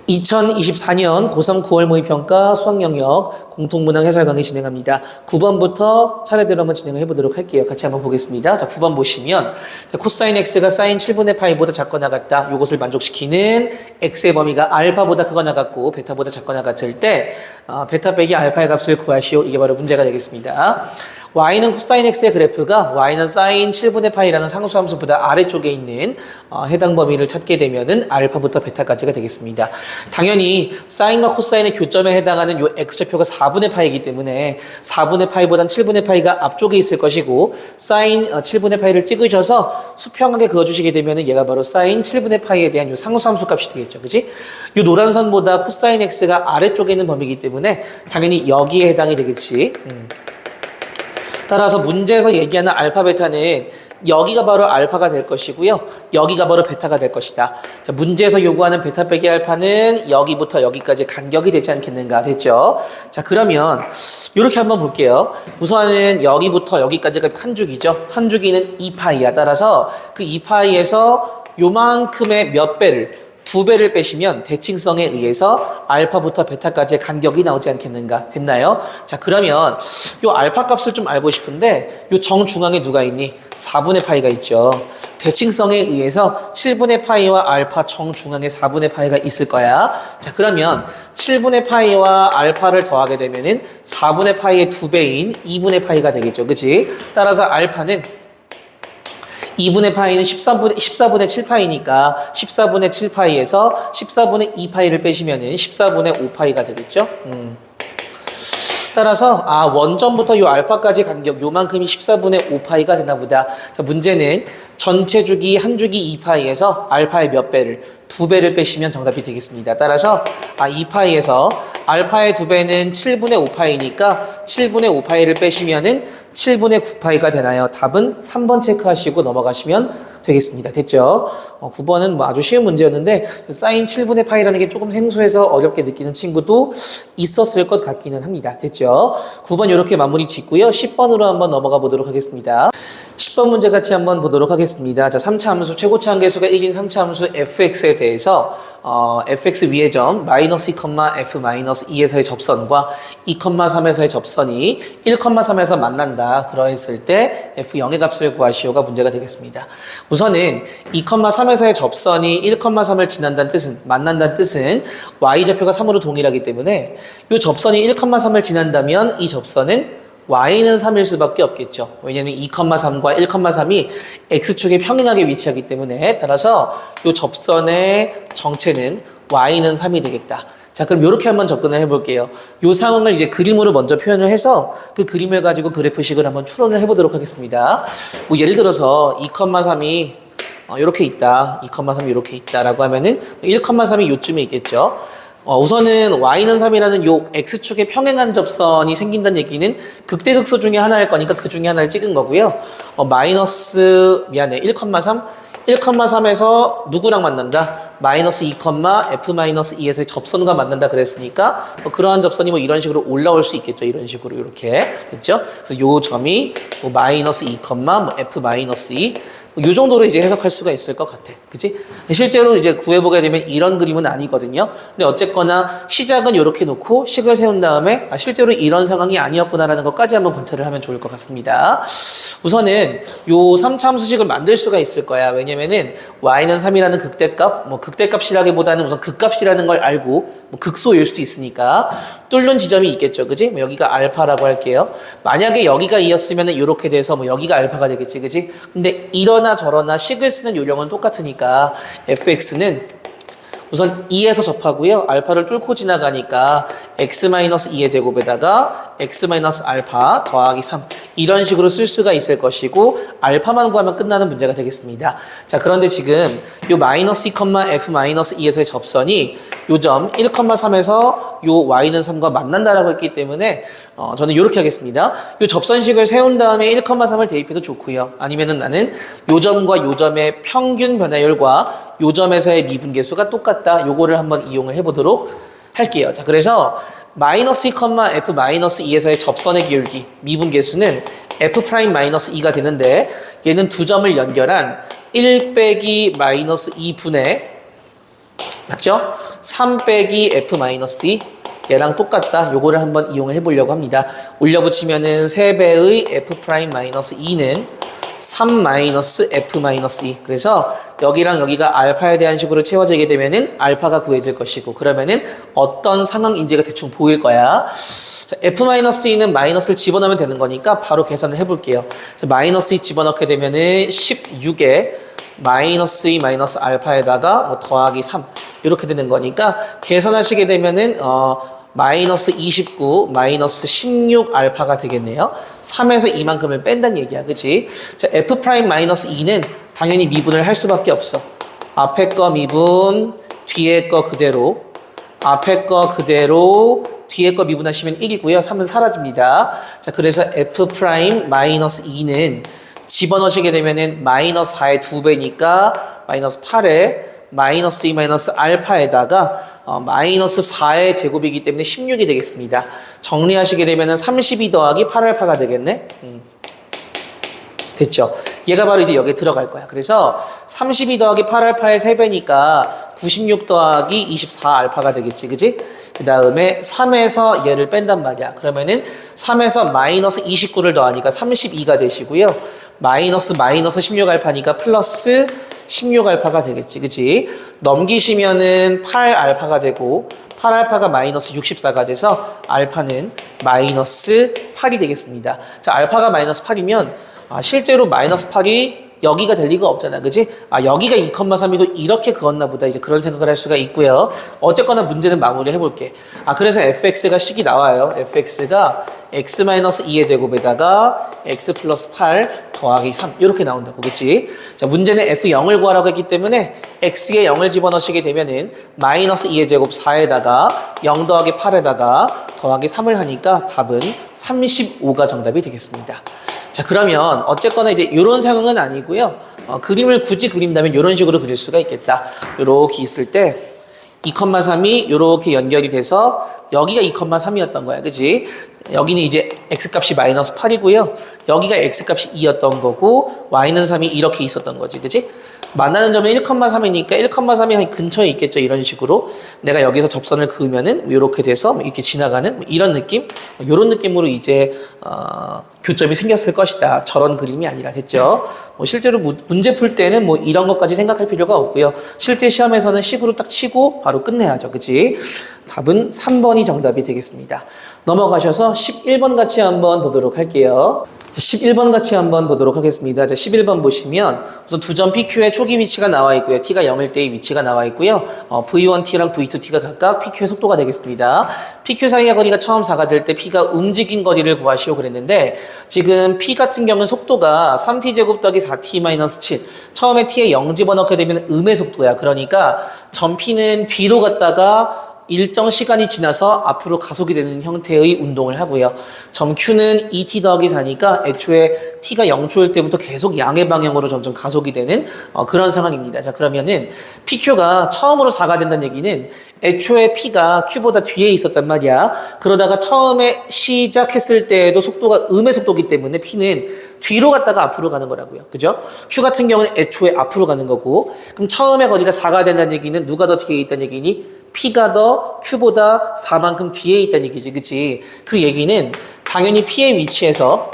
2024년 고3 9월 모의평가 수학영역 공통문항 해설 강의 진행합니다. 9번부터 차례대로 한번 진행을 해보도록 할게요. 같이 한번 보겠습니다. 자, 9번 보시면 코사인 x가 사인 7분의 파이보다 작거나 같다. 요것을 만족시키는 x의 범위가 알파보다 크거나 같고 베타보다 작거나 같을 때 베타 빼기 알파의 값을 구하시오. 이게 바로 문제가 되겠습니다. y는 코사인 x의 그래프가 y는 사인 7분의 파이라는 상수함수보다 아래쪽에 있는 해당 범위를 찾게 되면은 알파부터 베타까지가 되겠습니다. 당연히 사인과 코사인의 교점에 해당하는 요 x좌표가 4분의 파이이기 때문에 4분의 파이보단 7분의 파이가 앞쪽에 있을 것이고 사인 7분의 파이를 찍으셔서 수평하게 그어주시게 되면은 얘가 바로 사인 7분의 파이에 대한 요 상수함수 값이 되겠죠. 그지? 요 노란 선보다 코사인 x가 아래쪽에 있는 범위이기 때문에 당연히 여기에 해당이 되겠지. 따라서 문제에서 얘기하는 알파 베타는 여기가 바로 알파가 될 것이고요. 여기가 바로 베타가 될 것이다. 자, 문제에서 요구하는 베타 빼기 알파는 여기부터 여기까지 간격이 되지 않겠는가. 됐죠? 자, 그러면 이렇게 한번 볼게요. 우선은 여기부터 여기까지가 한 주기죠. 한 주기는 2파이야. 따라서 그 2파이에서 요만큼의 몇 배를 2배를 빼시면 대칭성에 의해서 알파부터 베타까지의 간격이 나오지 않겠는가. 됐나요? 자, 그러면 요 알파 값을 좀 알고 싶은데 요 정중앙에 누가 있니? 4분의 파이가 있죠. 대칭성에 의해서 7분의 파이와 알파 정중앙에 4분의 파이가 있을 거야. 자, 그러면 7분의 파이와 알파를 더하게 되면은 4분의 파이의 2배인 2분의 파이가 되겠죠. 그치? 따라서 알파는 2분의 파이는 14분의 7파이니까 14분의 7파이에서 14분의 2파이를 빼시면은 14분의 5파이가 되겠죠. 따라서 원점부터 요 알파까지 간격 요만큼이 14분의 5파이가 되나 보다. 자, 문제는 전체 주기 한 주기 2파이에서 알파의 몇 배를 2배를 빼시면 정답이 되겠습니다. 따라서 2파이에서 알파의 2배는 7분의 5파이니까 7분의 5파이를 빼시면은 7분의 9파이가 되나요? 답은 3번 체크하시고 넘어가시면 되겠습니다. 됐죠? 9번은 뭐 아주 쉬운 문제였는데 사인 7분의 파이라는 게 조금 생소해서 어렵게 느끼는 친구도 있었을 것 같기는 합니다. 됐죠? 9번 이렇게 마무리 짓고요. 10번으로 한번 넘어가 보도록 하겠습니다. 10번 문제 같이 한번 보도록 하겠습니다. 자, 3차 함수 최고차 한계수가 1인 3차 함수 fx에 대해서 fx 위의 점 마이너스 2, f 마이너스 2에서의 접선과 2, 3에서의 접선이 1, 3에서 만난다. 그러했을 때 f0의 값을 구하시오가 문제가 되겠습니다. 우선은 2, 3에서의 접선이 1, 3을 지난다는 뜻은 만난다는 뜻은 y좌표가 3으로 동일하기 때문에 이 접선이 1, 3을 지난다면 이 접선은 y는 3일 수밖에 없겠죠. 왜냐하면 2,3과 1,3이 x축에 평행하게 위치하기 때문에 따라서 이 접선의 정체는 y는 3이 되겠다. 자, 그럼 이렇게 한번 접근을 해볼게요. 이 상황을 이제 그림으로 먼저 표현을 해서 그 그림을 가지고 그래프식을 한번 추론을 해보도록 하겠습니다. 뭐 예를 들어서 2,3이 이렇게 있다. 2,3이 이렇게 있다라고 하면은 1,3이 요쯤에 있겠죠. 우선은 y는 3이라는 요 x축의 평행한 접선이 생긴다는 얘기는 극대극소 중에 하나일 거니까 그 중에 하나를 찍은 거고요. 마이너스 1,3에서 누구랑 만난다? 마이너스 2, f-2에서의 접선과 만난다 그랬으니까 그러한 접선이 뭐 이런 식으로 올라올 수 있겠죠. 이런 식으로 이렇게 됐죠? 요 점이 마이너스 2, f-2 요 정도로 이제 해석할 수가 있을 것 같아. 그치? 실제로 이제 구해보게 되면 이런 그림은 아니거든요. 근데 어쨌거나 시작은 이렇게 놓고 식을 세운 다음에 실제로 이런 상황이 아니었구나라는 것까지 한번 관찰을 하면 좋을 것 같습니다. 우선은 요 3차 함수식을 만들 수가 있을 거야. 왜냐면은 y는 3이라는 극대값, 극대값이라기보다는 우선 극값이라는 걸 알고 극소일 수도 있으니까 뚫는 지점이 있겠죠. 그지? 여기가 알파라고 할게요. 만약에 여기가 2였으면 이렇게 돼서 여기가 알파가 되겠지. 그지? 근데 이러나 저러나 식을 쓰는 요령은 똑같으니까 fx는 우선 2에서 접하고요. 알파를 뚫고 지나가니까 x-2의 제곱에다가 x-알파 더하기 3 이런 식으로 쓸 수가 있을 것이고 알파만 구하면 끝나는 문제가 되겠습니다. 자, 그런데 지금 요 마이너스 2, f-2에서의 접선이 요 점 1,3에서 요 y는 3과 만난다라고 했기 때문에 저는 이렇게 하겠습니다. 요 접선식을 세운 다음에 1,3을 대입해도 좋고요. 아니면은 나는 요 점과 요 점의 평균 변화율과 요 점에서의 미분계수가 똑같다. 요거를 한번 이용을 해보도록 할게요. 자, 그래서 마이너스 2, f-2에서의 접선의 기울기 미분계수는 f'-2가 되는데 얘는 두 점을 연결한 1 빼기 마이너스 2분의 맞죠? 3 빼기 f 마이너스 2 얘랑 똑같다. 요거를 한번 이용해 보려고 합니다. 올려붙이면은 3배의 f 프라임 마이너스 2는 3 마이너스 f 마이너스 2. 그래서 여기랑 여기가 알파에 대한 식으로 채워지게 되면은 알파가 구해질 것이고, 그러면은 어떤 상황인지가 대충 보일 거야. 자, f 마이너스 2는 마이너스를 집어넣으면 되는 거니까 바로 계산을 해볼게요. 자, 마이너스 2 집어넣게 되면은 16에 마이너스 2 마이너스 알파에다가 뭐 더하기 3 이렇게 되는 거니까 계산하시게 되면은 마이너스 29 마이너스 16 알파가 되겠네요. 3에서 이만큼을 뺀다는 얘기야, 그치? 자, f 프라임 마이너스 2는 당연히 미분을 할 수밖에 없어. 앞에 거 미분, 뒤에 거 그대로, 앞에 거 그대로, 뒤에 거 미분하시면 1이고요. 3은 사라집니다. 자, 그래서 f 프라임 마이너스 2는 집어넣으시게 되면은 마이너스 4의 2배니까 마이너스 8에 마이너스 2 마이너스 알파에다가 마이너스 4의 제곱이기 때문에 16이 되겠습니다. 정리하시게 되면은 32 더하기 8알파가 되겠네. 됐죠? 얘가 바로 이제 여기에 들어갈 거야. 그래서 32 더하기 8알파의 3배니까 96 더하기 24 알파가 되겠지, 그지? 그 다음에 3에서 얘를 뺀단 말이야. 그러면은 3에서 마이너스 29를 더하니까 32가 되시고요. 마이너스 16 알파니까 플러스 16 알파가 되겠지, 그치? 넘기시면은 8 알파가 되고, 8 알파가 마이너스 64가 돼서 알파는 마이너스 8이 되겠습니다. 자, 알파가 마이너스 8이면 실제로 마이너스 8이 여기가 될 리가 없잖아, 그지? 여기가 2,3이고 이렇게 그었나 보다, 이제 그런 생각을 할 수가 있고요. 어쨌거나 문제는 마무리 해볼게. 그래서 fx가 식이 나와요. fx가 x-2의 제곱에다가 x 플러스 8 더하기 3 이렇게 나온다고, 그치? 자, 문제는 f0을 구하라고 했기 때문에 x에 0을 집어넣으시게 되면은 마이너스 2의 제곱 4에다가 0 더하기 8에다가 더하기 3을 하니까 답은 35가 정답이 되겠습니다. 자, 그러면 어쨌거나 이제 이런 상황은 아니고요. 그림을 굳이 그린다면 이런 식으로 그릴 수가 있겠다. 이렇게 있을 때 2,3이 이렇게 연결이 돼서 여기가 2,3이었던 거야, 그치? 여기는 이제 x값이 마이너스 8이고요. 여기가 x값이 2였던 거고 y는 3이 이렇게 있었던 거지, 그치? 만나는 점은 1,3이니까 1,3이 근처에 있겠죠. 이런 식으로 내가 여기서 접선을 그으면은 이렇게 돼서 이렇게 지나가는 이런 느낌, 이런 느낌으로 이제 교점이 생겼을 것이다. 저런 그림이 아니라, 됐죠? 실제로 문제 풀 때는 이런 것까지 생각할 필요가 없고요. 실제 시험에서는 식으로 딱 치고 바로 끝내야죠, 그치? 답은 3번이 정답이 되겠습니다. 넘어가셔서 11번 같이 한번 보도록 할게요. 11번 같이 한번 보도록 하겠습니다. 자, 11번 보시면 우선 두 점 PQ의 초기 위치가 나와 있고요. T가 0일 때의 위치가 나와 있고요. V1T랑 V2T가 각각 PQ의 속도가 되겠습니다. PQ 사이의 거리가 처음 4가 될 때 P가 움직인 거리를 구하시오 그랬는데, 지금 P 같은 경우는 속도가 3T제곱 더하기 4T-7. 처음에 T에 0 집어넣게 되면 음의 속도야. 그러니까 점 P는 뒤로 갔다가 일정 시간이 지나서 앞으로 가속이 되는 형태의 운동을 하고요. 점 Q는 2t 더하기 4니까 애초에 t가 0초일 때부터 계속 양의 방향으로 점점 가속이 되는 그런 상황입니다. 자, 그러면은 PQ가 처음으로 4가 된다는 얘기는 애초에 P가 Q보다 뒤에 있었단 말이야. 그러다가 처음에 시작했을 때에도 속도가 음의 속도이기 때문에 P는 뒤로 갔다가 앞으로 가는 거라고요. 그죠? Q 같은 경우는 애초에 앞으로 가는 거고, 그럼 처음에 거리가 4가 된다는 얘기는 누가 더 뒤에 있다는 얘기니? P가 더 Q보다 4만큼 뒤에 있다는 얘기지, 그치? 그 얘기는 당연히 P의 위치에서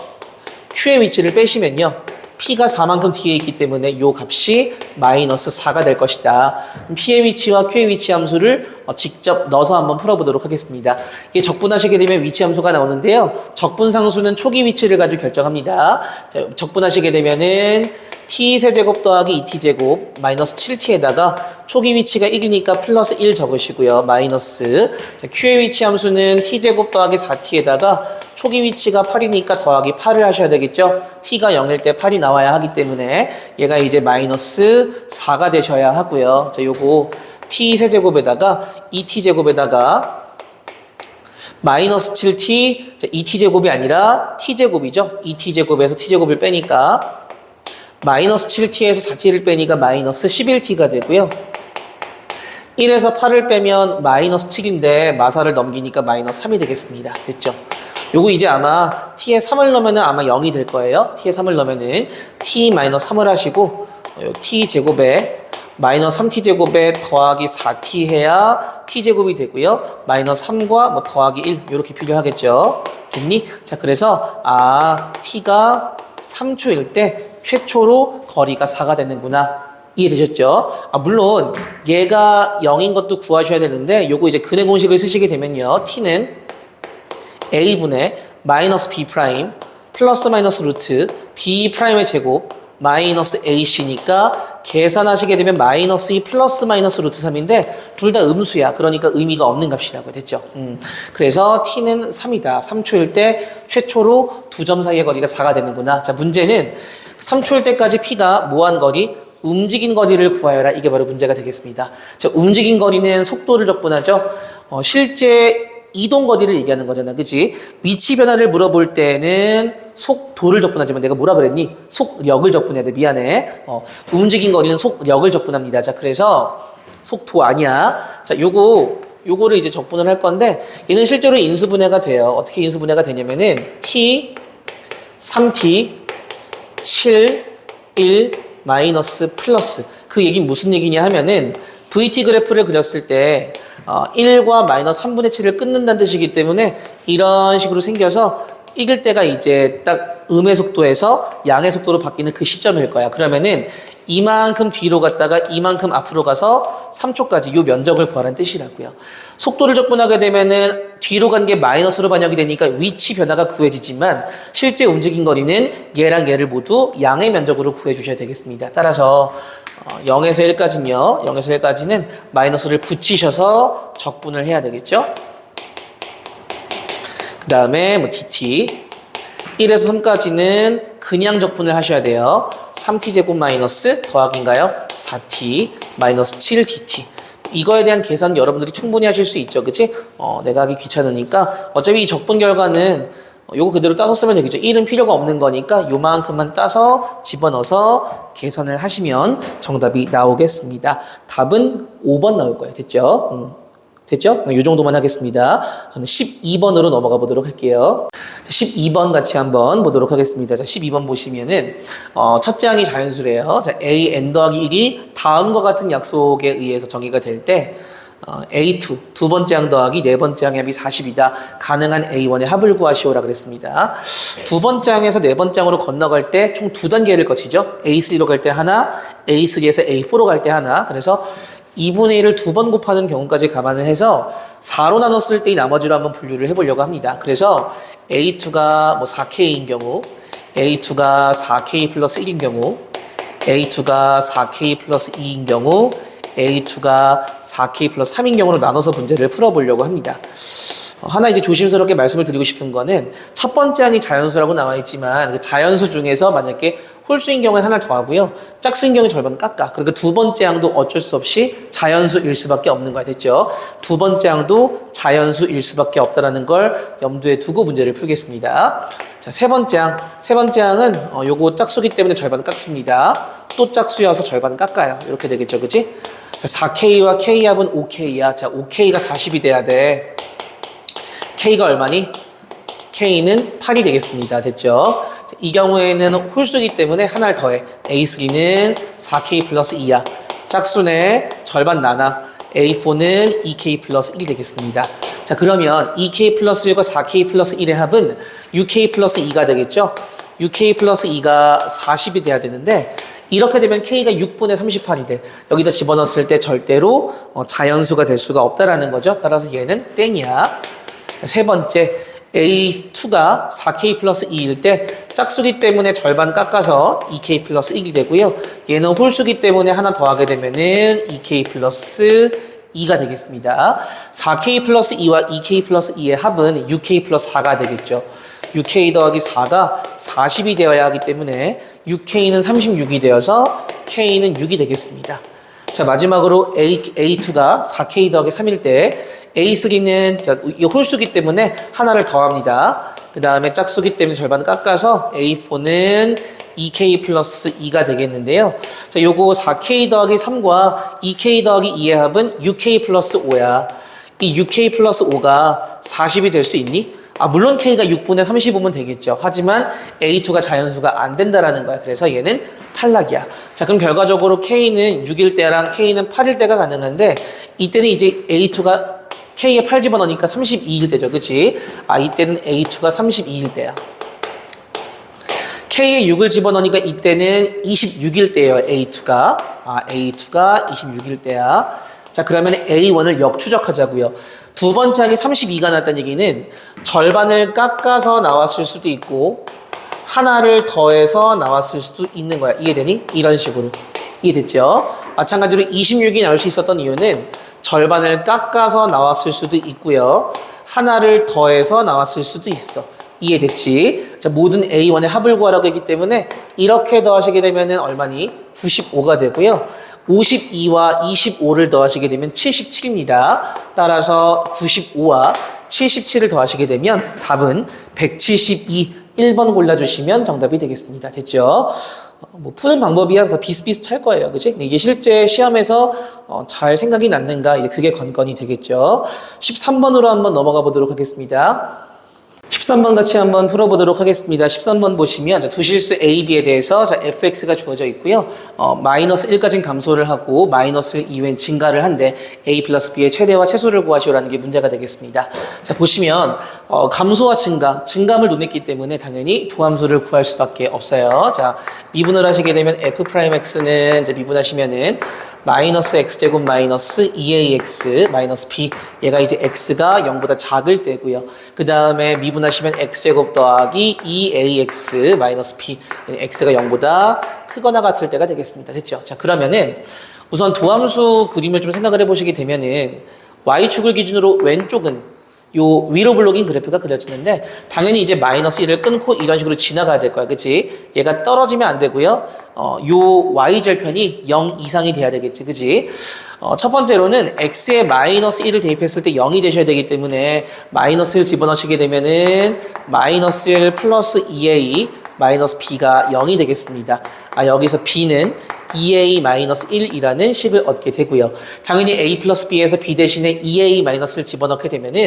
Q의 위치를 빼시면요, P가 4만큼 뒤에 있기 때문에 이 값이 마이너스 4가 될 것이다. P의 위치와 Q의 위치 함수를 직접 넣어서 한번 풀어보도록 하겠습니다. 이게 적분하시게 되면 위치 함수가 나오는데요, 적분상수는 초기 위치를 가지고 결정합니다. 자, 적분하시게 되면은 t세제곱 더하기 2t제곱 마이너스 7t에다가 초기 위치가 1이니까 플러스 1 적으시고요. 마이너스, 자, q의 위치 함수는 t제곱 더하기 4t에다가 초기 위치가 8이니까 더하기 8을 하셔야 되겠죠. t가 0일 때 8이 나와야 하기 때문에 얘가 이제 마이너스 4가 되셔야 하고요. 자, 요거 t세제곱에다가 2t제곱에다가 마이너스 7t, 자, 2t제곱이 아니라 t제곱이죠. 2t제곱에서 t제곱을 빼니까 마이너스 7t에서 4t를 빼니까 마이너스 11t가 되고요. 1에서 8을 빼면 마이너스 7인데 마사를 넘기니까 마이너스 3이 되겠습니다. 됐죠? 요거 이제 아마 t에 3을 넣으면 아마 0이 될 거예요. t에 3을 넣으면은 t 마이너스 3을 하시고 t 제곱에 마이너스 3t제곱에 더하기 4t 해야 t제곱이 되고요. 마이너스 3과 뭐 더하기 1 이렇게 필요하겠죠. 됐니? 자, 그래서 t가 3초일 때 최초로 거리가 4가 되는구나. 이해되셨죠? 물론 얘가 0인 것도 구하셔야 되는데 요거 이제 근의 공식을 쓰시게 되면요. t는 a분의 마이너스 b 프라임 플러스 마이너스 루트 b 프라임의 제곱 마이너스 ac니까 계산하시게 되면 마이너스 2 플러스 마이너스 루트 3인데 둘 다 음수야. 그러니까 의미가 없는 값이라고 됐죠. 그래서 t는 3이다. 3초일 때 최초로 두 점 사이의 거리가 4가 되는구나. 자, 문제는 3초일 때까지 p가 뭐한 거리? 움직인 거리를 구하여라. 이게 바로 문제가 되겠습니다. 자, 움직인 거리는 속도를 적분하죠. 실제 이동 거리를 얘기하는 거잖아. 그치? 위치 변화를 물어볼 때는 속도를 적분하지만 내가 뭐라 그랬니? 속력을 적분해야 돼. 미안해. 움직인 거리는 속력을 적분합니다. 자, 그래서 속도 아니야. 자, 요거를 이제 적분을 할 건데 얘는 실제로 인수분해가 돼요. 어떻게 인수분해가 되냐면은 t 3t 7 1 마이너스 플러스. 그 얘기는 무슨 얘기냐 하면은 VT 그래프를 그렸을 때 1과 마이너스 3분의 7을 끊는다는 뜻이기 때문에 이런 식으로 생겨서 이길 때가 이제 딱 음의 속도에서 양의 속도로 바뀌는 그 시점일 거야. 그러면은 이만큼 뒤로 갔다가 이만큼 앞으로 가서 3초까지 요 면적을 구하라는 뜻이라고요. 속도를 적분하게 되면은 뒤로 간 게 마이너스로 반영이 되니까 위치 변화가 구해지지만 실제 움직인 거리는 얘랑 얘를 모두 양의 면적으로 구해 주셔야 되겠습니다. 따라서 0에서 1까지는요. 0에서 1까지는 마이너스를 붙이셔서 적분을 해야 되겠죠. 그 다음에 뭐 dt 1에서 3까지는 그냥 적분을 하셔야 돼요. 3t제곱 마이너스 더하기인가요? 4t 마이너스 7dt. 이거에 대한 계산 여러분들이 충분히 하실 수 있죠. 그치? 내가 하기 귀찮으니까 어차피 이 적분 결과는 요거 그대로 따서 쓰면 되겠죠. 1은 필요가 없는 거니까 요만큼만 따서 집어넣어서 계산을 하시면 정답이 나오겠습니다. 답은 5번 나올 거예요. 됐죠? 됐죠? 이 정도만 하겠습니다. 저는 12번으로 넘어가 보도록 할게요. 12번 같이 한번 보도록 하겠습니다. 자, 12번 보시면은 첫째 항이 자연수래요. 자, a n 더하기 1이 다음과 같은 약속에 의해서 정의가 될 때 a2 두 번째 항 더하기 네 번째 항의 합이 40이다. 가능한 a1의 합을 구하시오라 그랬습니다. 두 번째 항에서 네 번째 항으로 건너갈 때 총 두 단계를 거치죠. a3로 갈 때 하나, a3에서 a4로 갈 때 하나. 그래서 2분의 1을 두 번 곱하는 경우까지 감안을 해서 4로 나눴을 때 이 나머지로 한번 분류를 해보려고 합니다. 그래서 A2가 뭐 4K인 경우, A2가 4K 플러스 1인 경우, A2가 4K 플러스 2인 경우, A2가 4K 플러스 3인 경우로 나눠서 문제를 풀어보려고 합니다. 하나 이제 조심스럽게 말씀을 드리고 싶은 거는 첫 번째 항이 자연수라고 나와 있지만 그 자연수 중에서 만약에 홀수인 경우에 하나를 더하고요. 짝수인 경우에 절반 깎아. 그러니까 두 번째 항도 어쩔 수 없이 자연수일 수밖에 없는 거야. 됐죠? 두 번째 항도 자연수일 수밖에 없다라는 걸 염두에 두고 문제를 풀겠습니다. 자, 세 번째 항. 세 번째 항은 요거 짝수기 때문에 절반 깎습니다. 또 짝수여서 절반 깎아요. 이렇게 되겠죠. 그치? 자, 4K와 K합은 5K야. 자, 5K가 40이 돼야 돼. K가 얼마니? K는 8이 되겠습니다. 됐죠? 이 경우에는 홀수기 때문에 하나를 더해. A3는 4K 플러스 2야. 짝수네 절반 나눠. A4는 2K 플러스 1이 되겠습니다. 자, 그러면 2K 플러스 1과 4K 플러스 1의 합은 6K 플러스 2가 되겠죠? 6K 플러스 2가 40이 돼야 되는데 이렇게 되면 K가 6분의 38이 돼. 여기다 집어넣었을 때 절대로 자연수가 될 수가 없다라는 거죠. 따라서 얘는 땡이야. 세 번째, A2가 4K 플러스 2일 때 짝수기 때문에 절반 깎아서 2K 플러스 1이 되고요. 얘는 홀수기 때문에 하나 더하게 되면은 2K 플러스 2가 되겠습니다. 4K 플러스 2와 2K 플러스 2의 합은 6K 플러스 4가 되겠죠. 6K 더하기 4가 40이 되어야 하기 때문에 6K는 36이 되어서 K는 6이 되겠습니다. 자, 마지막으로 A2가 4K 더하기 3일 때 A3는 자, 이 홀수기 때문에 하나를 더합니다. 그 다음에 짝수기 때문에 절반 깎아서 A4는 2K 플러스 2가 되겠는데요. 자, 요거 4K 더하기 3과 2K 더하기 2의 합은 6K 플러스 5야. 이 6K 플러스 5가 40이 될 수 있니? 물론 K가 6분의 35면 되겠죠. 하지만 A2가 자연수가 안 된다라는 거야. 그래서 얘는 탈락이야. 자, 그럼 결과적으로 K는 6일 때랑 K는 8일 때가 가능한데 이때는 이제 A2가 K에 8 집어넣으니까 32일 때죠. 그치? 이때는 A2가 32일 때야. K에 6을 집어넣으니까 이때는 26일 때예요. A2가. A2가 26일 때야. 자, 그러면 A1을 역추적하자고요. 두 번째 항이 32가 나왔다는 얘기는 절반을 깎아서 나왔을 수도 있고 하나를 더해서 나왔을 수도 있는 거야. 이해되니? 이런 식으로. 이해됐죠? 마찬가지로 26이 나올 수 있었던 이유는 절반을 깎아서 나왔을 수도 있고요. 하나를 더해서 나왔을 수도 있어. 이해됐지? 자, 모든 A1의 합을 구하라고 했기 때문에 이렇게 더하시게 되면 얼마니? 95가 되고요. 52와 25를 더하시게 되면 77입니다. 따라서 95와 77을 더하시게 되면 답은 172, 1번 골라주시면 정답이 되겠습니다. 됐죠? 푸는 방법이야 다 비슷비슷할 거예요. 그치? 이게 실제 시험에서 잘 생각이 났는가? 이제 그게 관건이 되겠죠. 13번으로 한번 넘어가 보도록 하겠습니다. 13번 같이 한번 풀어보도록 하겠습니다. 13번 보시면 두 실수 A, B에 대해서 fx가 주어져 있고요. 마이너스 1까지는 감소를 하고 마이너스 2wen 증가를 한데 A 플러스 B의 최대와 최소를 구하시오라는 게 문제가 되겠습니다. 자, 보시면 감소와 증감을 논했기 때문에 당연히 도함수를 구할 수밖에 없어요. 자, 미분을 하시게 되면 f'x는 이제 미분하시면은 마이너스 x제곱 마이너스 2ax 마이너스 b 얘가 이제 x가 0보다 작을 때고요. 그 다음에 미분하시면 x제곱 더하기 2ax 마이너스 b x가 0보다 크거나 같을 때가 되겠습니다. 됐죠? 자, 그러면은 우선 도함수 그림을 좀 생각을 해보시게 되면은 y축을 기준으로 왼쪽은 요 위로 블록인 그래프가 그려지는데 당연히 이제 마이너스 1을 끊고 이런 식으로 지나가야 될 거야. 그치? 얘가 떨어지면 안 되고요. 요 y절편이 0 이상이 돼야 되겠지. 그치? 첫 번째로는 x에 마이너스 1을 대입했을 때 0이 되셔야 되기 때문에 마이너스 1 집어넣으시게 되면은 마이너스 1 플러스 2a 마이너스 b가 0이 되겠습니다. 여기서 b는 2a-1이라는 식을 얻게 되고요. 당연히 a 플러스 b에서 b 대신에 2a-를 집어넣게 되면은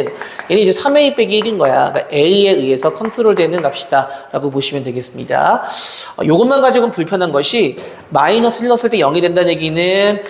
얘는 이제 3a 빼기 1인 거야. 그러니까 a에 의해서 컨트롤되는 값이다 라고 보시면 되겠습니다. 요것만 가지고는 불편한 것이 마이너스 1 넣었을 때 0이 된다는 얘기는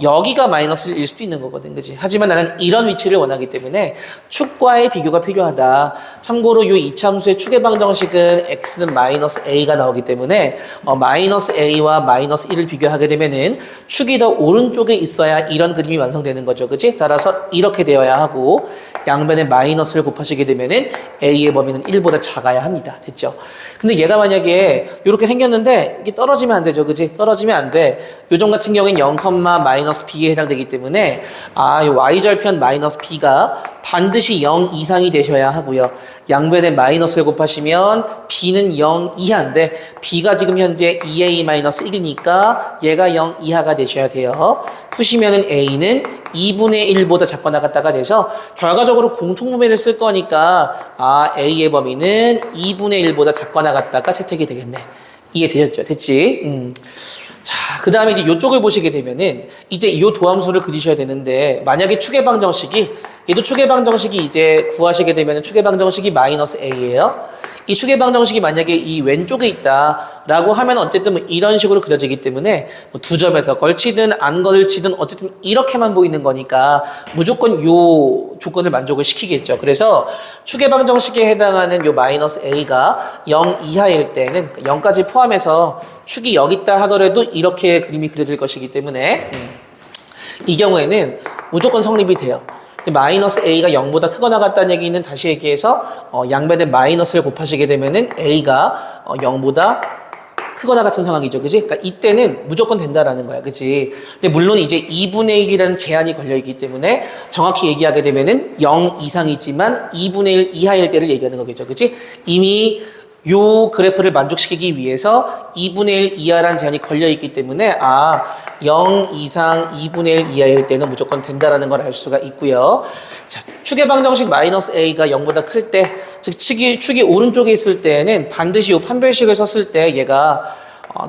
여기가 마이너스 1일 수도 있는 거거든. 그치? 하지만 나는 이런 위치를 원하기 때문에 축과의 비교가 필요하다. 참고로 이 이차함수의 축의 방정식은 x는 마이너스 a가 나오기 때문에 마이너스 a와 마이너스 1을 비교하게 되면은 축이 더 오른쪽에 있어야 이런 그림이 완성되는 거죠. 그치? 따라서 이렇게 되어야 하고 양변에 마이너스를 곱하시게 되면은 a의 범위는 1보다 작아야 합니다. 됐죠? 근데 얘가 만약에 이렇게 생겼는데 이게 떨어지면 안 되죠. 그치? 떨어지면 안 돼. 요점 같은 경우에는 0, 마이너스 b에 해당되기 때문에 이 y절편 마이너스 b가 반드시 0 이상이 되셔야 하고요. 양변에 마이너스를 곱하시면 b는 0 이하인데 b가 지금 현재 2a-1이니까 얘가 0 이하가 되셔야 돼요. 푸시면은 a는 2분의 1보다 작거나 같다가 돼서 결과적으로 공통분모를 쓸 거니까 a의 범위는 2분의 1보다 작거나 같다가 채택이 되겠네. 이해되셨죠? 됐지? 자, 그 다음에 이제 이쪽을 보시게 되면은 이제 이 도함수를 그리셔야 되는데 만약에 축의 방정식이 얘도 축의 방정식이 이제 구하시게 되면은 축의 방정식이 마이너스 a예요. 이 축의 방정식이 만약에 이 왼쪽에 있다라고 하면 어쨌든 이런 식으로 그려지기 때문에 두 점에서 걸치든 안 걸치든 어쨌든 이렇게만 보이는 거니까 무조건 요 조건을 만족을 시키겠죠. 그래서 축의 방정식에 해당하는 요 마이너스 a가 0 이하일 때는 0까지 포함해서 축이 여기 있다 하더라도 이렇게 그림이 그려질 것이기 때문에 이 경우에는 무조건 성립이 돼요. 마이너스 a가 0보다 크거나 같다는 얘기는 다시 얘기해서 양변에 마이너스를 곱하시게 되면은 a가 0보다 크거나 같은 상황이죠. 그지? 그러니까 이때는 무조건 된다라는 거야. 그지? 근데 물론 이제 2분의 1이라는 제한이 걸려 있기 때문에 정확히 얘기하게 되면은 0 이상이지만 2분의 1 이하일 때를 얘기하는 거겠죠. 그지? 이미 요 그래프를 만족시키기 위해서 2분의 1 이하라는 제한이 걸려있기 때문에 0 이상 2분의 1 이하일 때는 무조건 된다라는 걸 알 수가 있고요. 자, 축의 방정식 마이너스 a가 0보다 클 때, 즉 축이 오른쪽에 있을 때는 반드시 요 판별식을 썼을 때 얘가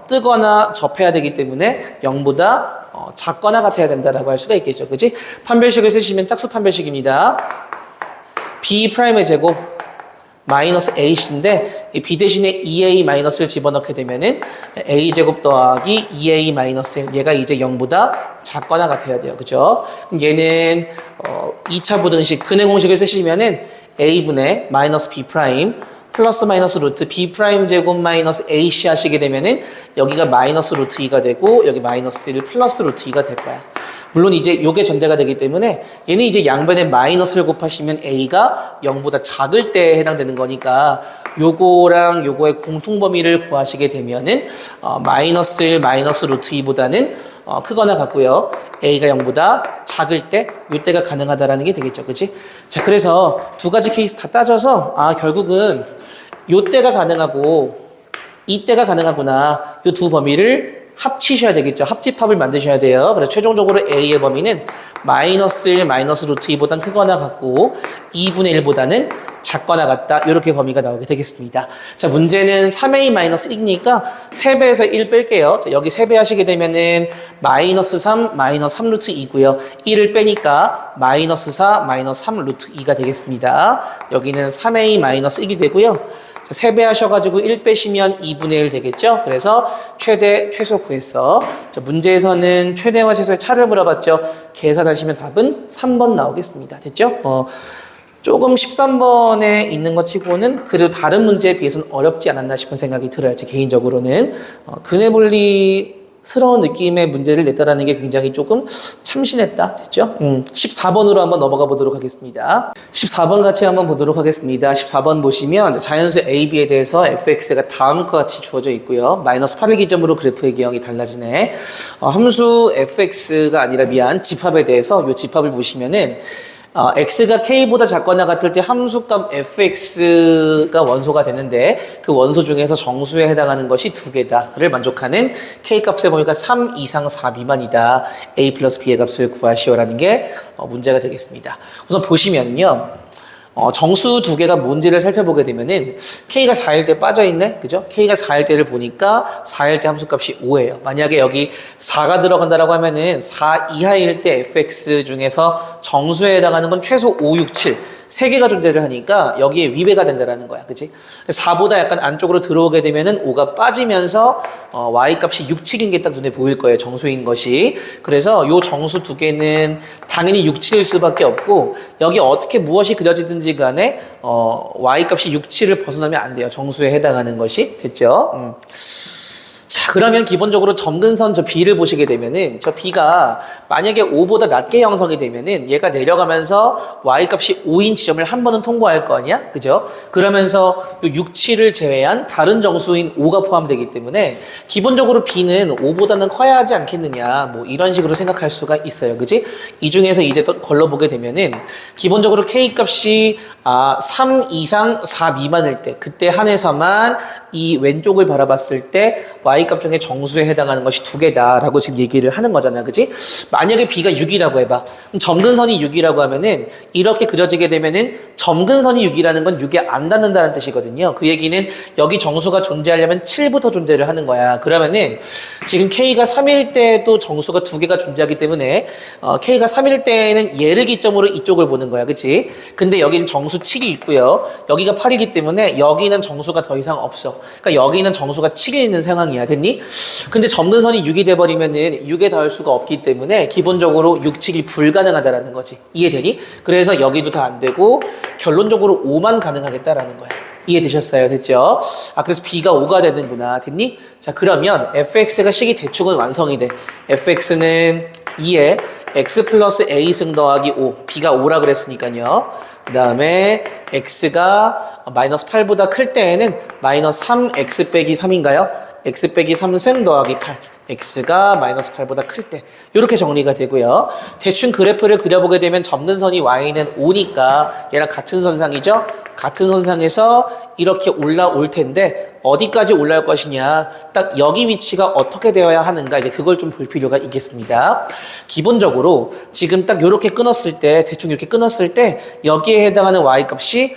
뜨거나 접해야 되기 때문에 0보다 작거나 같아야 된다라고 할 수가 있겠죠. 그치? 판별식을 쓰시면 짝수 판별식입니다. b'의 제곱 마이너스 AC인데 이 B 대신에 2A 마이너스를 집어넣게 되면은 A제곱 더하기 2A 마이너스 1 얘가 이제 0보다 작거나 같아야 돼요. 그죠? 그럼 얘는 2차 부등식 근해 공식을 쓰시면은 A분의 마이너스 B 프라임 플러스 마이너스 루트 B 프라임 제곱 마이너스 AC 하시게 되면은 여기가 마이너스 루트 2가 되고 여기 마이너스 1 플러스 루트 2가 될 거야. 물론 이제 요게 전제가 되기 때문에 얘는 이제 양변에 마이너스를 곱하시면 A가 0보다 작을 때에 해당되는 거니까 요거랑 요거의 공통범위를 구하시게 되면은 마이너스 1 마이너스 루트 2보다는 크거나 같고요. A가 0보다 작을 때 요때가 가능하다라는 게 되겠죠. 그치? 자, 그래서 두 가지 케이스 다 따져서 결국은 요때가 가능하고 이때가 가능하구나. 요 두 범위를 합치셔야 되겠죠. 합집합을 만드셔야 돼요. 그래서 최종적으로 A의 범위는 마이너스 1 마이너스 루트 2보단 크거나 같고 2분의 1보다는 작거나 같다. 이렇게 범위가 나오게 되겠습니다. 자, 문제는 3A 마이너스 1이니까 3배에서 1 뺄게요. 자, 여기 3배 하시게 되면은 마이너스 3 마이너스 3 루트 2고요. 1을 빼니까 마이너스 4 마이너스 3 루트 2가 되겠습니다. 여기는 3A 마이너스 1이 되고요. 3배 하셔가지고 1 빼시면 2분의 1 되겠죠? 그래서 최대, 최소 구했어. 자, 문제에서는 최대와 최소의 차를 물어봤죠? 계산하시면 답은 3번 나오겠습니다. 됐죠? 조금 13번에 있는 것 치고는 그래도 다른 문제에 비해서는 어렵지 않았나 싶은 생각이 들어요. 제 개인적으로는. 근해분리스러운 느낌의 문제를 냈다라는 게 굉장히 조금 참신했다. 됐죠? 14번으로 한번 넘어가 보도록 하겠습니다. 14번 같이 한번 보도록 하겠습니다. 14번 보시면 자연수 AB에 대해서 fx가 다음과 같이 주어져 있고요. 마이너스 8을 기점으로 그래프의 기형이 달라지네. 함수 fx가 아니라 집합에 대해서 이 집합을 보시면은 x가 k보다 작거나 같을 때 함수값 fx가 원소가 되는데 그 원소 중에서 정수에 해당하는 것이 두 개다를 만족하는 k값의 범위가 3 이상 4 미만이다. a 플러스 b의 값을 구하시오라는 게 문제가 되겠습니다. 우선 보시면요. 정수 두 개가 뭔지를 살펴보게 되면은 K가 4일 때 빠져있네? 그죠? K가 4일 때를 보니까 4일 때 함수값이 5예요. 만약에 여기 4가 들어간다라고 하면은 4 이하일 때 fx 중에서 정수에 해당하는 건 최소 5, 6, 7. 3개가 존재를 하니까 여기에 위배가 된다라는 거야. 그치? 4보다 약간 안쪽으로 들어오게 되면은 5가 빠지면서 y값이 6, 7인 게 딱 눈에 보일 거예요. 정수인 것이. 그래서 요 정수 두 개는 당연히 6, 7일 수밖에 없고 여기 어떻게 무엇이 그려지든지 간에 y값이 6, 7을 벗어나면 안 돼요. 정수에 해당하는 것이. 됐죠? 자, 그러면 기본적으로 점근선 저 B를 보시게 되면은 저 B가 만약에 5보다 낮게 형성이 되면은 얘가 내려가면서 Y값이 5인 지점을 한 번은 통과할 거 아니야? 그죠? 그러면서 요 6, 7을 제외한 다른 정수인 5가 포함되기 때문에 기본적으로 B는 5보다는 커야 하지 않겠느냐 뭐 이런 식으로 생각할 수가 있어요. 그지? 이 중에서 이제 또 걸러보게 되면은 기본적으로 K값이 3 이상 4 미만일 때 그때 한해서만 이 왼쪽을 바라봤을 때 Y값 중에 정수에 해당하는 것이 두 개다라고 지금 얘기를 하는 거잖아. 그지? 만약에 B가 6이라고 해봐. 그럼 점근선이 6이라고 하면은 이렇게 그려지게 되면은 점근선이 6이라는 건 6에 안 닿는다는 뜻이거든요. 그 얘기는 여기 정수가 존재하려면 7부터 존재를 하는 거야. 그러면은 지금 K가 3일 때도 정수가 두 개가 존재하기 때문에 K가 3일 때는 얘를 기점으로 이쪽을 보는 거야. 그치? 근데 여기 지금 정수 7이 있고요. 여기가 8이기 때문에 여기는 정수가 더 이상 없어. 그러니까 여기는 정수가 7이 있는 상황이야. 됐니? 근데 점근선이 6이 돼버리면은 6에 닿을 수가 없기 때문에 기본적으로 6, 7이 불가능하다라는 거지. 이해되니? 그래서 여기도 다 안 되고 결론적으로 5만 가능하겠다라는 거야. 이해되셨어요? 됐죠? 그래서 B가 5가 되는구나. 됐니? 자, 그러면 fx가 식이 대충은 완성이 돼. fx는 2에 x 플러스 a 승 더하기 5. B가 5라 그랬으니까요. 그 다음에 x가 마이너스 8보다 클 때에는 마이너스 3x 빼기 3인가요? x 빼기 3승 더하기 8. x가 마이너스 8보다 클 때 이렇게 정리가 되고요. 대충 그래프를 그려보게 되면 점근선이 y는 5니까 얘랑 같은 선상이죠. 같은 선상에서 이렇게 올라올 텐데 어디까지 올라올 것이냐, 딱 여기 위치가 어떻게 되어야 하는가, 이제 그걸 좀 볼 필요가 있겠습니다. 기본적으로 지금 딱 이렇게 끊었을 때, 대충 이렇게 끊었을 때 여기에 해당하는 y값이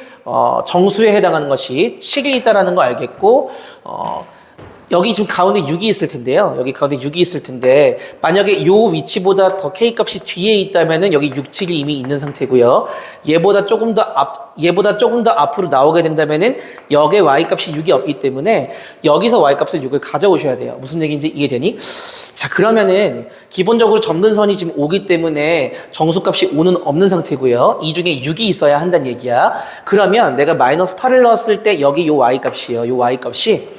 정수에 해당하는 것이 7이 있다라는 거 알겠고 여기 지금 가운데 6이 있을 텐데요. 여기 가운데 6이 있을 텐데 만약에 요 위치보다 더 K 값이 뒤에 있다면은 여기 6, 7이 이미 있는 상태고요. 얘보다 조금 더 앞으로 나오게 된다면은 여기에 Y 값이 6이 없기 때문에 여기서 Y 값을 6을 가져오셔야 돼요. 무슨 얘기인지 이해되니? 자, 그러면은 기본적으로 점근선이 지금 5기 때문에 정수값이 5는 없는 상태고요. 이 중에 6이 있어야 한다는 얘기야. 그러면 내가 마이너스 8을 넣었을 때 여기 요 Y 값이에요. 요 Y 값이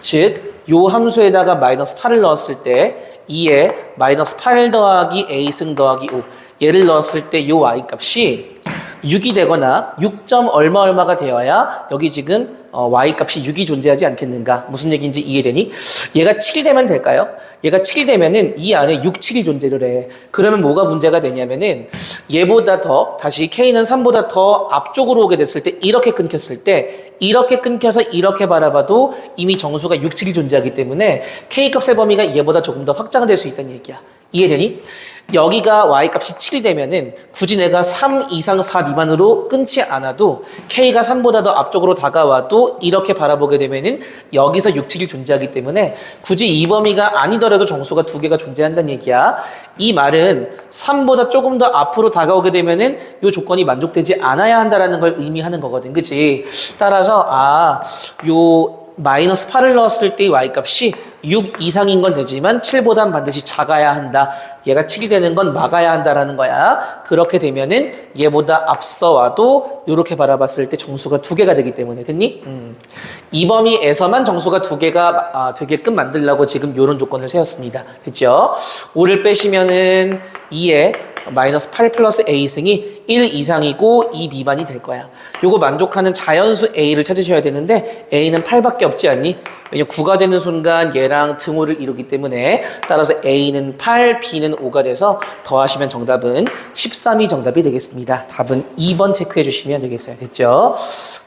즉 요 함수에다가 마이너스 8을 넣었을 때 2에 마이너스 8 더하기 A승 더하기 5 얘를 넣었을 때 요 Y 값이 6이 되거나 6. 얼마가 되어야 여기 지금 Y 값이 6이 존재하지 않겠는가? 무슨 얘기인지 이해되니? 얘가 7 되면 될까요? 얘가 7 되면은 이 안에 6, 7이 존재를 해. 그러면 뭐가 문제가 되냐면은 얘보다 더, 다시 K는 3보다 더 앞쪽으로 오게 됐을 때 이렇게 끊겼을 때 이렇게 끊겨서 이렇게 바라봐도 이미 정수가 6, 7이 존재하기 때문에 K값의 범위가 얘보다 조금 더 확장될 수 있다는 얘기야. 이해되니? 여기가 Y값이 7이 되면은 굳이 내가 3 이상 4 미만으로 끊지 않아도 K가 3보다 더 앞쪽으로 다가와도 이렇게 바라보게 되면은 여기서 6, 7이 존재하기 때문에 굳이 이 범위가 아니더라도 정수가 두 개가 존재한다는 얘기야. 이 말은 3보다 조금 더 앞으로 다가오게 되면은 이 조건이 만족되지 않아야 한다라는 걸 의미하는 거거든. 그치? 따라서 요 마이너스 8을 넣었을 때의 Y값이 6 이상인 건 되지만 7보단 반드시 작아야 한다. 얘가 7이 되는 건 막아야 한다라는 거야. 그렇게 되면은 얘보다 앞서 와도 이렇게 바라봤을 때 정수가 두 개가 되기 때문에 됐니? 이 범위에서만 정수가 두 개가 되게끔 만들려고 지금 이런 조건을 세웠습니다. 됐죠? 5를 빼시면은 2에 마이너스 8 플러스 A승이 1 이상이고 2 미만이 될 거야. 요거 만족하는 자연수 A를 찾으셔야 되는데 A는 8밖에 없지 않니? 왜냐면 9가 되는 순간 얘랑 등호를 이루기 때문에 따라서 A는 8, B는 5가 돼서 더하시면 정답은 13이 정답이 되겠습니다. 답은 2번 체크해 주시면 되겠어요. 됐죠?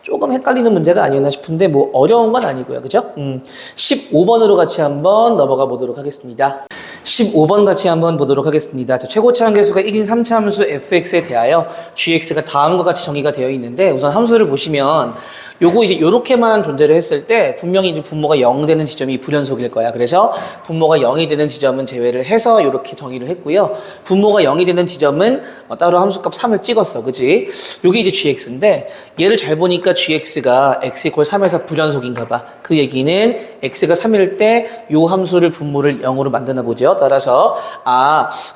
조금 헷갈리는 문제가 아니었나 싶은데 뭐 어려운 건 아니고요. 그죠? 15번으로 같이 한번 넘어가 보도록 하겠습니다. 15번 같이 한번 보도록 하겠습니다. 자, 최고차 함계수가 1인 3차 함수 fx에 대하여 gx가 다음과 같이 정의가 되어 있는데 우선 함수를 보시면 요거 이제 요렇게만 존재를 했을 때 분명히 이제 분모가 0 되는 지점이 불연속일 거야. 그래서 분모가 0이 되는 지점은 제외를 해서 요렇게 정의를 했고요. 분모가 0이 되는 지점은 따로 함수값 3을 찍었어. 그치? 요게 이제 gx인데 얘를 잘 보니까 gx가 x = 3에서 불연속인가 봐. 그 얘기는 x가 3일 때 요 함수를 분모를 0으로 만드나 보죠. 따라서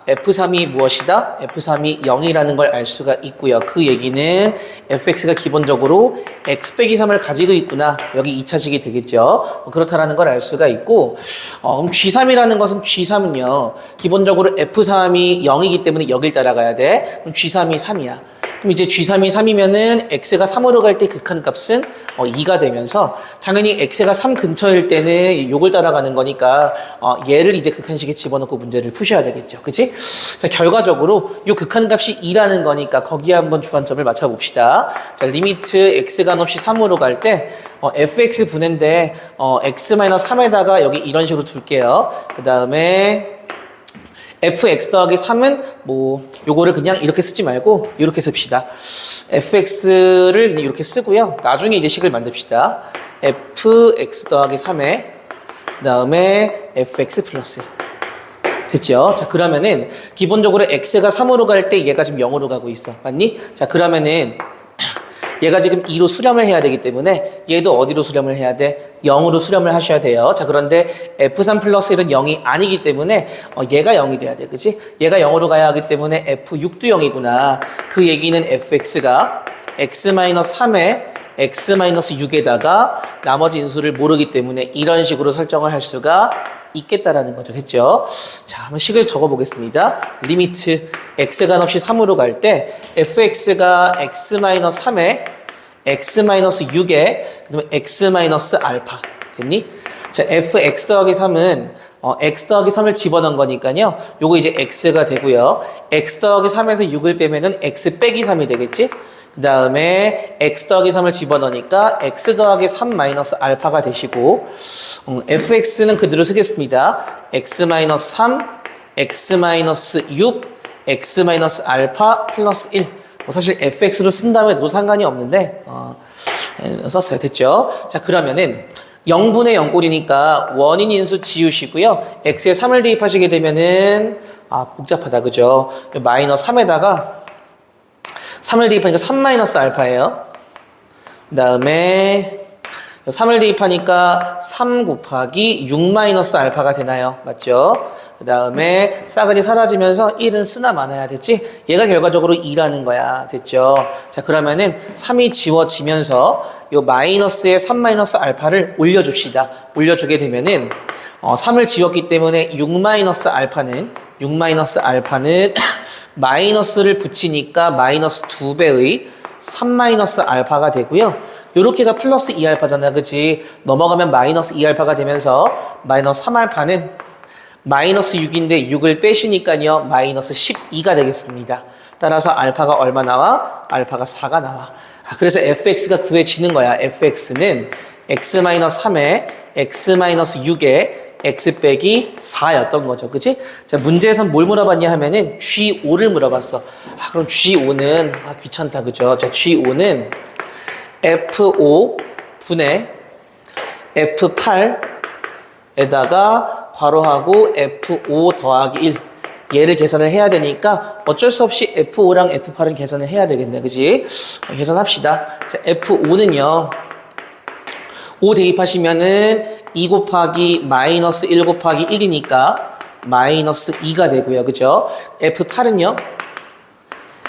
f3이 무엇이다? f3이 0이라는 걸 알 수가 있고요. 그 얘기는 fx가 기본적으로 x 빼기 3을 가지고 있구나. 여기 2차식이 되겠죠. 그렇다라는 걸 알 수가 있고 그럼 G3이라는 것은 G3은요. 기본적으로 F3이 0이기 때문에 여길 따라가야 돼. 그럼 G3이 3이야. 그럼 이제 G3이 3이면은 X가 3으로 갈 때 극한값은 2가 되면서 당연히 X가 3 근처일 때는 요걸 따라가는 거니까 얘를 이제 극한식에 집어넣고 문제를 푸셔야 되겠죠. 그치? 자, 결과적으로 요 극한값이 2라는 거니까 거기에 한번 주안점을 맞춰봅시다. 자, 리미트 X가 없이 3으로 갈 때 fx 분해인데 x-3에다가 여기 이런 식으로 둘게요. 그 다음에 fx 더하기 3은 뭐 요거를 그냥 이렇게 쓰지 말고 이렇게 씁시다. fx를 이렇게 쓰고요. 나중에 이제 식을 만듭시다. fx 더하기 3에 그 다음에 fx 플러스 됐죠? 자, 그러면은 기본적으로 x가 3으로 갈 때 얘가 지금 0으로 가고 있어. 맞니? 자, 그러면은 얘가 지금 2로 수렴을 해야 되기 때문에 얘도 어디로 수렴을 해야 돼? 0으로 수렴을 하셔야 돼요. 자, 그런데 F3 플러스 1은 0이 아니기 때문에 얘가 0이 돼야 돼. 그치? 얘가 0으로 가야 하기 때문에 F6도 0이구나. 그 얘기는 fx가 x-3에 x-6에다가 나머지 인수를 모르기 때문에 이런 식으로 설정을 할 수가 있겠다라는 거죠. 됐죠? 자, 한번 식을 적어보겠습니다. 리미트 x가 없이 3으로 갈 때 fx가 x-3에 x-6에 그다음에 x-알파 됐니? 자, fx 더하기 3은 x 더하기 3을 집어넣은 거니까요. 요거 이제 x가 되고요. x 더하기 3에서 6을 빼면은 x 빼기 3이 되겠지? 그 다음에 x 더하기 3을 집어넣으니까 x 더하기 3 마이너스 알파가 되시고 fx는 그대로 쓰겠습니다. x-3, x-6, x-알파 플러스 1 사실 fx로 쓴 다음에 도 상관이 없는데 썼어요. 됐죠? 자, 그러면은 0분의 0꼴이니까 원인 인수 지우시고요. x에 3을 대입하시게 되면은 복잡하다 그죠? 마이너스 3에다가 3을 대입하니까 3 마이너스 알파예요. 그 다음에 3을 대입하니까 3 곱하기 6 마이너스 알파가 되나요? 맞죠? 그 다음에 싸그리 사라지면서 1은 쓰나 마나야 됐지? 얘가 결과적으로 2라는 거야. 됐죠? 자, 그러면은 3이 지워지면서 요 마이너스에 3 마이너스 알파를 올려줍시다. 올려주게 되면은 3을 지웠기 때문에 6 마이너스 알파는 마이너스를 붙이니까 마이너스 2배의 3 마이너스 알파가 되고요. 요렇게가 플러스 2알파잖아. 그치? 넘어가면 마이너스 2알파가 되면서 마이너스 3알파는 마이너스 6인데 6을 빼시니까요. 마이너스 12가 되겠습니다. 따라서 알파가 얼마 나와? 알파가 4가 나와. 그래서 fx가 구해지는 거야. fx는 x-3에 x-6에 x 빼기 4였던 거죠. 그치? 자, 문제에선 뭘 물어봤냐 하면은 G5를 물어봤어. 그럼 G5는, 귀찮다. 그죠? 자, G5는 F5 분의 F8에다가 괄호하고 F5 더하기 1. 얘를 계산을 해야 되니까 어쩔 수 없이 F5랑 F8은 계산을 해야 되겠네. 그지? 계산합시다. 자, F5는요. 5 대입하시면은 2 곱하기 마이너스 1 곱하기 1이니까 마이너스 2가 되고요. 그죠? F8은요.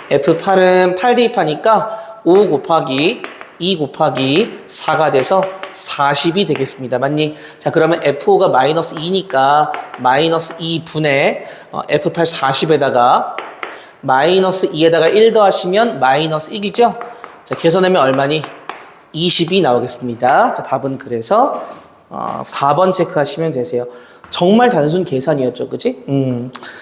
F8은 8 대입하니까 5 곱하기 2 곱하기 4가 돼서 40이 되겠습니다. 맞니? 자, 그러면 F5가 마이너스 2니까 마이너스 2분의 F8 40에다가 마이너스 2에다가 1 더하시면 마이너스 1이죠? 자, 계산하면 얼마니? 20이 나오겠습니다. 자, 답은 그래서 4번 체크하시면 되세요. 정말 단순 계산이었죠. 그치?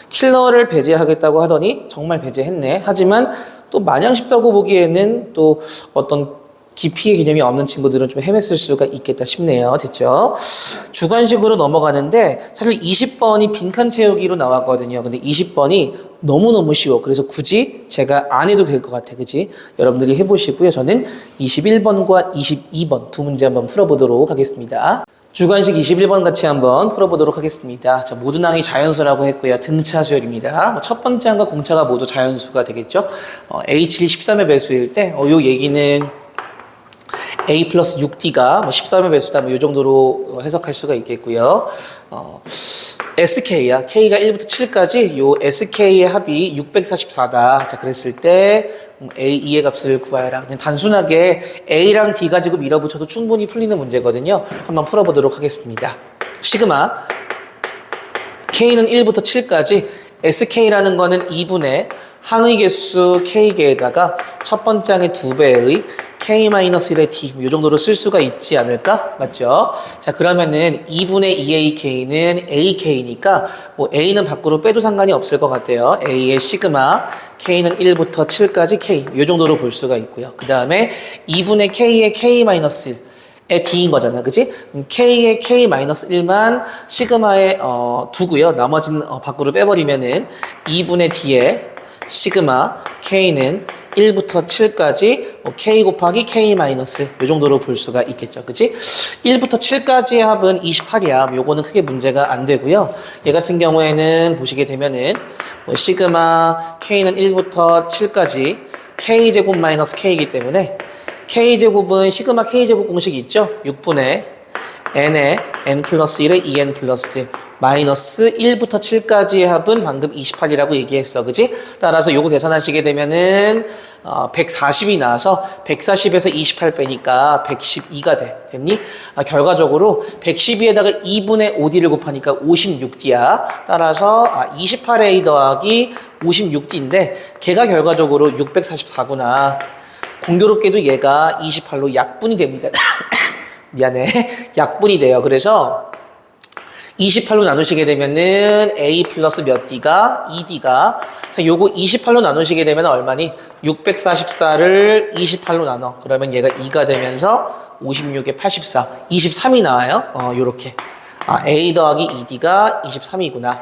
킬러를 배제하겠다고 하더니 정말 배제했네. 하지만 또 마냥 쉽다고 보기에는 또 어떤 깊이의 개념이 없는 친구들은 좀 헤맸을 수가 있겠다 싶네요. 됐죠? 주관식으로 넘어가는데 사실 20번이 빈칸 채우기로 나왔거든요. 근데 20번이 너무너무 쉬워. 그래서 굳이 제가 안 해도 될 것 같아. 그치? 여러분들이 해보시고요. 저는 21번과 22번 두 문제 한번 풀어보도록 하겠습니다. 주관식 21번 같이 한번 풀어보도록 하겠습니다. 자, 모든 항이 자연수라고 했고요. 등차 수열입니다. 첫 번째 항과 공차가 모두 자연수가 되겠죠. H를 13의 배수일 때 요 얘기는 A 플러스 6D가 13의 배수다. 이 정도로 해석할 수가 있겠고요. SK야. K가 1부터 7까지 요 SK의 합이 644다. 자, 그랬을 때 A, 2의 값을 구하여라. 그냥 단순하게 A랑 D 가지고 밀어붙여도 충분히 풀리는 문제거든요. 한번 풀어보도록 하겠습니다. 시그마 K는 1부터 7까지 SK라는 거는 2분의 항의 개수 K개에다가 첫 번째 항의 2배의 K-1의 D 이 정도로 쓸 수가 있지 않을까? 맞죠? 자, 그러면은 2분의 2AK는 AK니까 뭐 A는 밖으로 빼도 상관이 없을 것 같아요. A의 시그마 K는 1부터 7까지 K 이 정도로 볼 수가 있고요. 그 다음에 2분의 K의 K-1의 D인 거잖아. 그치? K의 K-1만 시그마에 두고요. 나머지는 밖으로 빼버리면은 2분의 D의 시그마 K는 1부터 7까지 K 곱하기 K 마이너스 이 정도로 볼 수가 있겠죠. 그치? 1부터 7까지의 합은 28이야. 요거는 크게 문제가 안 되고요. 얘 같은 경우에는 보시게 되면은 시그마 K는 1부터 7까지 K제곱 마이너스 K이기 때문에 K제곱은 시그마 K제곱 공식이 있죠? 6분의 N의 N 플러스 1의 2N 플러스 1 마이너스 1부터 7까지의 합은 방금 28이라고 얘기했어. 그지? 따라서 요거 계산하시게 되면은 140이 나와서 140에서 28 빼니까 112가 돼. 됐니? 결과적으로 112에다가 2분의 5D를 곱하니까 56D야. 따라서 28A 더하기 56D인데 걔가 결과적으로 644구나. 공교롭게도 얘가 28로 약분이 됩니다. 미안해. 약분이 돼요. 그래서 28로 나누시게 되면은 A 플러스 몇 D가 2D가 자, 요거 28로 나누시게 되면 얼마니? 644를 28로 나눠. 그러면 얘가 2가 되면서 56에 84, 23이 나와요. 요렇게. A 더하기 2D가 23이구나.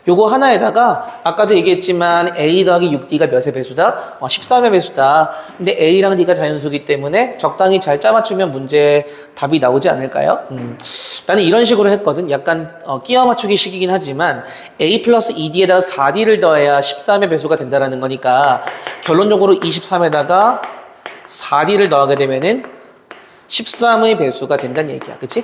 요거 하나에다가 아까도 얘기했지만 A 더하기 6D가 몇의 배수다? 13의 배수다. 근데 A랑 D가 자연수기 때문에 적당히 잘 짜맞추면 문제 답이 나오지 않을까요? 나는 이런 식으로 했거든. 약간 끼워 맞추기 식이긴 하지만 A 플러스 2D에다가 4D를 더해야 13의 배수가 된다라는 거니까 결론적으로 23에다가 4D를 더하게 되면은 13의 배수가 된다는 얘기야. 그치?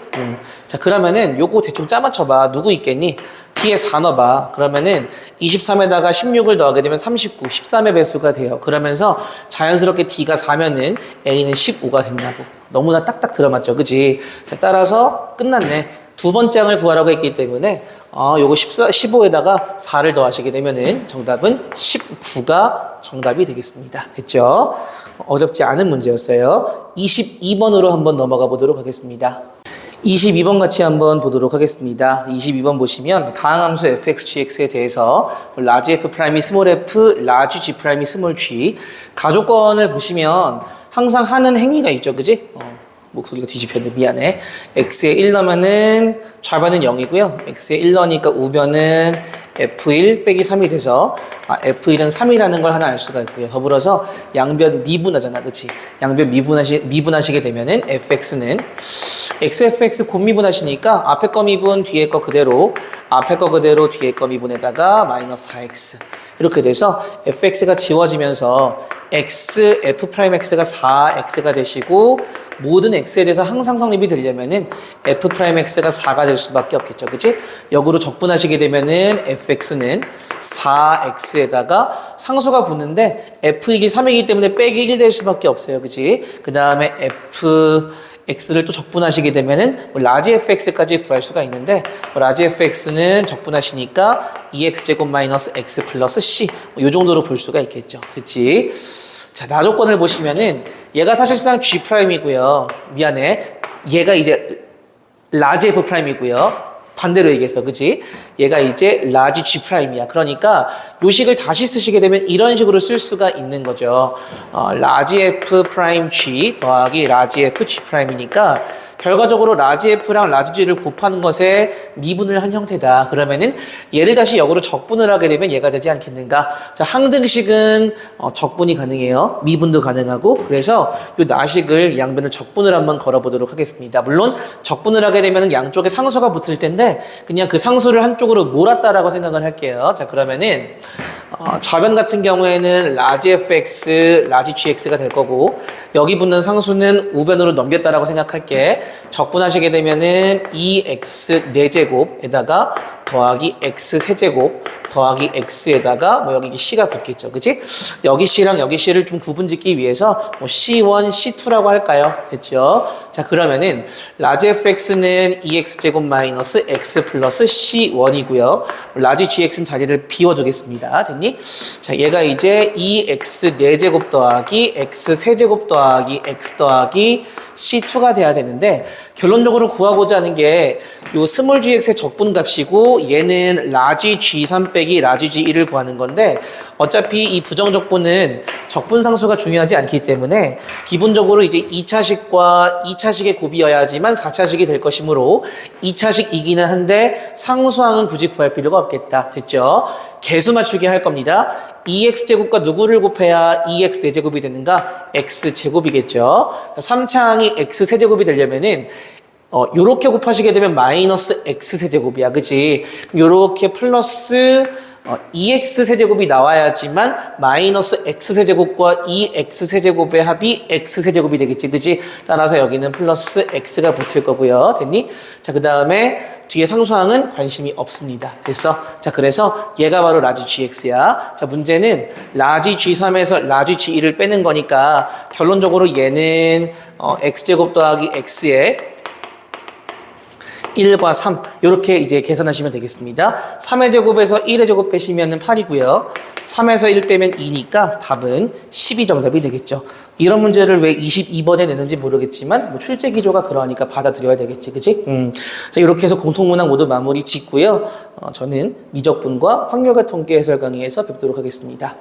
자, 그러면은 요거 대충 짜맞춰봐. 누구 있겠니? 뒤에 4 넣어봐. 그러면은 23에다가 16을 더하게 되면 39, 13의 배수가 돼요. 그러면서 자연스럽게 D가 4면은 A는 15가 된다고. 너무나 딱딱 들어맞죠. 그치? 자, 따라서 끝났네. 두 번째 항을 구하라고 했기 때문에 요거 15에다가 4를 더하시게 되면은 정답은 19가 정답이 되겠습니다. 됐죠? 어렵지 않은 문제였어요. 22번으로 한번 넘어가 보도록 하겠습니다. 22번 같이 한번 보도록 하겠습니다. 22번 보시면 다항함수 fx, gx에 대해서 라지 f 프라임이 스몰 f, 라지 g 프라임이 스몰 g 가족권을 보시면 항상 하는 행위가 있죠. 그지? 목소리가 뒤집혔네. 미안해. x에 1 넣으면은 좌변은 0이고요. x에 1 넣으니까 우변은 f1 빼기 3이 돼서 f1은 3이라는 걸 하나 알 수가 있고요. 더불어서 양변 미분하잖아. 그치? 양변 미분하시게 되면은 fx는 xfx 곱미분하시니까 앞에 거 미분, 뒤에 거 그대로, 앞에 거 그대로, 뒤에 거 미분에다가 마이너스 4x 이렇게 돼서 fx가 지워지면서 f'x가 4x가 되시고 모든 x에 대해서 항상 성립이 되려면은 f'x가 4가 될 수밖에 없겠죠. 그치? 역으로 적분하시게 되면은 fx는 4x에다가 상수가 붙는데 f1이 3이기 때문에 빼기 1 될 수밖에 없어요. 그치? 그 다음에 x를 또 적분하시게 되면은 라지 fx까지 구할 수가 있는데 라지 fx는 적분하시니까 2x제곱 마이너스 x 플러스 c 요 정도로 볼 수가 있겠죠. 그치? 자, 나조건을 보시면은 얘가 사실상 G'이고요. 미안해. 얘가 이제 라지 F'이고요. 반대로 얘기했어. 그치? 얘가 이제 라지 G'이야. 그러니까 요 식을 다시 쓰시게 되면 이런 식으로 쓸 수가 있는 거죠. 라지 F'G 더하기 라지 FG'이니까 결과적으로 라지 F랑 라지 G를 곱하는 것에 미분을 한 형태다. 그러면은 얘를 다시 역으로 적분을 하게 되면 얘가 되지 않겠는가? 자, 항등식은 적분이 가능해요. 미분도 가능하고. 그래서 이 나식을 양변을 적분을 한번 걸어보도록 하겠습니다. 물론 적분을 하게 되면 양쪽에 상수가 붙을 텐데 그냥 그 상수를 한쪽으로 몰았다라고 생각을 할게요. 자, 그러면은 좌변 같은 경우에는 라지 fx, 라지 gx가 될 거고 여기 붙는 상수는 우변으로 넘겼다라고 생각할게. 적분하시게 되면은 2x 4제곱에다가 더하기 x 세제곱 더하기 x에다가 뭐 여기 c가 붙겠죠. 그치? 여기 c랑 여기 c를 좀 구분 짓기 위해서 뭐 c1, c2라고 할까요? 됐죠? 자, 그러면은 라지 fx는 2x제곱 마이너스 x 플러스 c1이고요. 라지 gx는 자리를 비워주겠습니다. 됐니? 자, 얘가 이제 2x 4제곱 더하기 x 세제곱 더하기 x 더하기 C2가 돼야 되는데 결론적으로 구하고자 하는 게 요 스몰 gx의 적분값이고 얘는 라지 g3 빼기 라지 g1을 구하는 건데 어차피 이 부정적분은 적분상수가 중요하지 않기 때문에 기본적으로 이제 2차식과 2차식의 곱이어야지만 4차식이 될 것이므로 2차식이기는 한데 상수항은 굳이 구할 필요가 없겠다. 됐죠? 개수 맞추기 할 겁니다. 2x제곱과 누구를 곱해야 2x 4제곱이 되는가? x제곱이겠죠. 3차항이 x 세제곱이 되려면은 요렇게 곱하시게 되면 마이너스 x 세제곱이야. 그치? 요렇게 플러스 2x 세제곱이 나와야지만 마이너스 x 세제곱과 2x 세제곱의 합이 x 세제곱이 되겠지. 그치? 따라서 여기는 플러스 x가 붙을 거고요. 됐니? 자, 그 다음에 뒤에 상수항은 관심이 없습니다. 됐어? 자, 그래서 얘가 바로 라지 gx야. 자, 문제는 라지 g3에서 라지 g1을 빼는 거니까 결론적으로 얘는 x제곱 더하기 x에 1과 3 이렇게 이제 계산하시면 되겠습니다. 3의 제곱에서 1의 제곱 빼시면 8이고요. 3에서 1 빼면 2니까 답은 12 정답이 되겠죠. 이런 문제를 왜 22번에 내는지 모르겠지만 뭐 출제 기조가 그러하니까 받아들여야 되겠지. 그치? 자, 이렇게 해서 공통문항 모두 마무리 짓고요. 저는 미적분과 확률과 통계 해설 강의에서 뵙도록 하겠습니다.